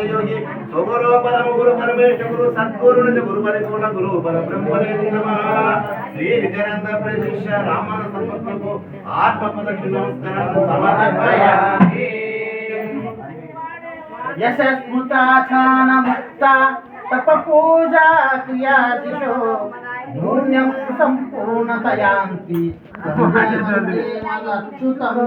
యోగి సుగురు పరమ గురు పరమేశ్వర గురు సద్గురు గురు పరిపూర్ణ గురు పరబ్రహ్మణే నమః. శ్రీ నిత్యానంద ప్రశిష్య రామన సంపత్తుకు ఆత్మ ప్రదక్షిణ నమస్కారం సమర్పయామి. యశస్మృతాచాన ముక్త తప పూజా క్రియా దిశో నూన్యం సంపూర్ణతయాంతి అచ్యుతం